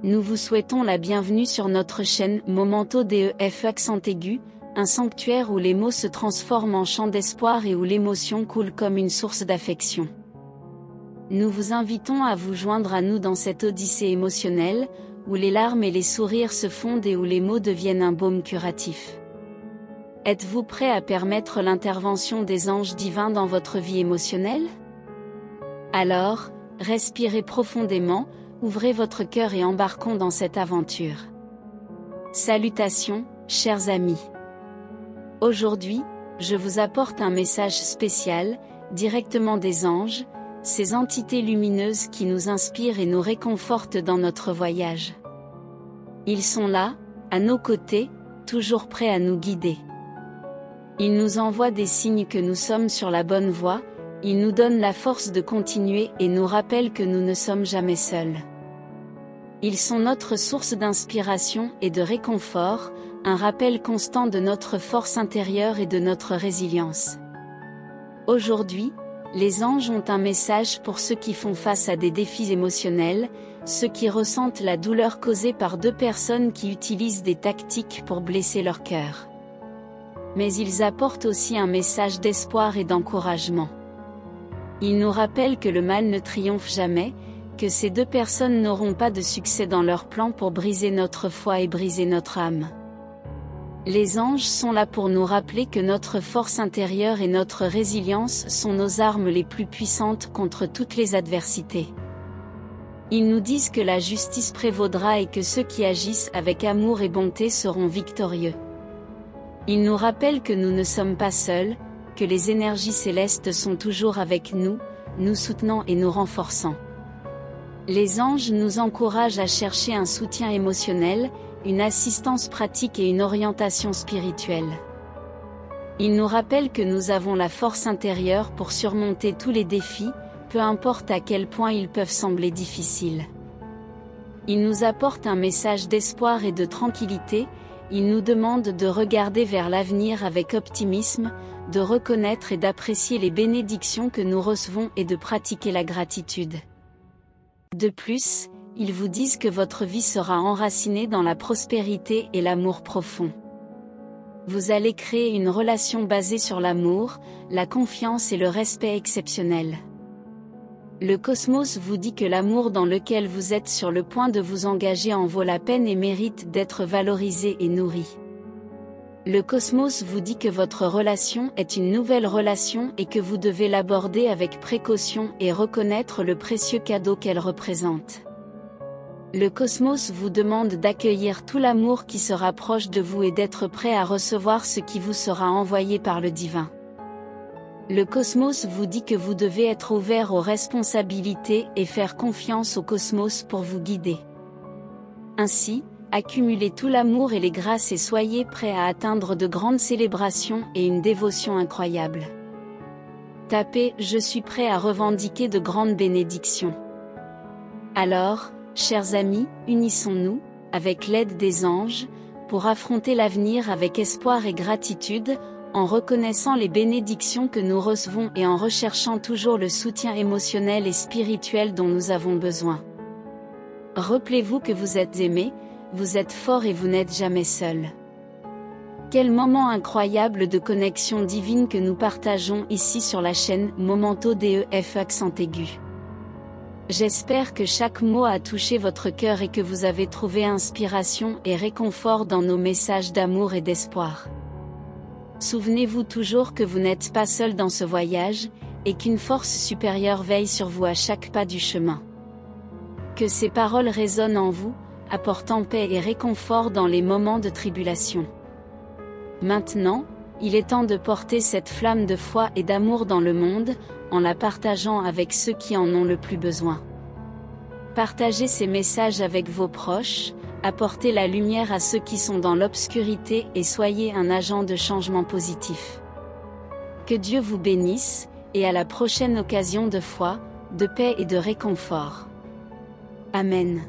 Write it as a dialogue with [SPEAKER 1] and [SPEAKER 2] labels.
[SPEAKER 1] Nous vous souhaitons la bienvenue sur notre chaîne Momento DEF accent aigu, un sanctuaire où les mots se transforment en chants d'espoir et où l'émotion coule comme une source d'affection. Nous vous invitons à vous joindre à nous dans cette odyssée émotionnelle, où les larmes et les sourires se fondent et où les mots deviennent un baume curatif. Êtes-vous prêt à permettre l'intervention des anges divins dans votre vie émotionnelle? Alors, respirez profondément, ouvrez votre cœur et embarquons dans cette aventure. Salutations, chers amis. Aujourd'hui, je vous apporte un message spécial, directement des anges, ces entités lumineuses qui nous inspirent et nous réconfortent dans notre voyage. Ils sont là, à nos côtés, toujours prêts à nous guider. Ils nous envoient des signes que nous sommes sur la bonne voie, ils nous donnent la force de continuer et nous rappellent que nous ne sommes jamais seuls. Ils sont notre source d'inspiration et de réconfort, un rappel constant de notre force intérieure et de notre résilience. Aujourd'hui, les anges ont un message pour ceux qui font face à des défis émotionnels, ceux qui ressentent la douleur causée par deux personnes qui utilisent des tactiques pour blesser leur cœur. Mais ils apportent aussi un message d'espoir et d'encouragement. Ils nous rappellent que le mal ne triomphe jamais, que ces deux personnes n'auront pas de succès dans leur plan pour briser notre foi et briser notre âme. Les anges sont là pour nous rappeler que notre force intérieure et notre résilience sont nos armes les plus puissantes contre toutes les adversités. Ils nous disent que la justice prévaudra et que ceux qui agissent avec amour et bonté seront victorieux. Ils nous rappellent que nous ne sommes pas seuls, que les énergies célestes sont toujours avec nous, nous soutenant et nous renforçant. Les anges nous encouragent à chercher un soutien émotionnel, une assistance pratique et une orientation spirituelle. Ils nous rappellent que nous avons la force intérieure pour surmonter tous les défis, peu importe à quel point ils peuvent sembler difficiles. Ils nous apportent un message d'espoir et de tranquillité, ils nous demandent de regarder vers l'avenir avec optimisme, de reconnaître et d'apprécier les bénédictions que nous recevons et de pratiquer la gratitude. De plus, ils vous disent que votre vie sera enracinée dans la prospérité et l'amour profond. Vous allez créer une relation basée sur l'amour, la confiance et le respect exceptionnel. Le cosmos vous dit que l'amour dans lequel vous êtes sur le point de vous engager en vaut la peine et mérite d'être valorisé et nourri. Le cosmos vous dit que votre relation est une nouvelle relation et que vous devez l'aborder avec précaution et reconnaître le précieux cadeau qu'elle représente. Le cosmos vous demande d'accueillir tout l'amour qui se rapproche de vous et d'être prêt à recevoir ce qui vous sera envoyé par le divin. Le cosmos vous dit que vous devez être ouvert aux responsabilités et faire confiance au cosmos pour vous guider. Ainsi, accumulez tout l'amour et les grâces et soyez prêts à atteindre de grandes célébrations et une dévotion incroyable. Tapez « Je suis prêt à revendiquer de grandes bénédictions ». Alors, chers amis, unissons-nous, avec l'aide des anges, pour affronter l'avenir avec espoir et gratitude, en reconnaissant les bénédictions que nous recevons et en recherchant toujours le soutien émotionnel et spirituel dont nous avons besoin. Rappelez-vous que vous êtes aimés, vous êtes fort et vous n'êtes jamais seul. Quel moment incroyable de connexion divine que nous partageons ici sur la chaîne Momento DEF accent aigu. J'espère que chaque mot a touché votre cœur et que vous avez trouvé inspiration et réconfort dans nos messages d'amour et d'espoir. Souvenez-vous toujours que vous n'êtes pas seul dans ce voyage, et qu'une force supérieure veille sur vous à chaque pas du chemin. Que ces paroles résonnent en vous, apportant paix et réconfort dans les moments de tribulation. Maintenant, il est temps de porter cette flamme de foi et d'amour dans le monde, en la partageant avec ceux qui en ont le plus besoin. Partagez ces messages avec vos proches, apportez la lumière à ceux qui sont dans l'obscurité et soyez un agent de changement positif. Que Dieu vous bénisse, et à la prochaine occasion de foi, de paix et de réconfort. Amen.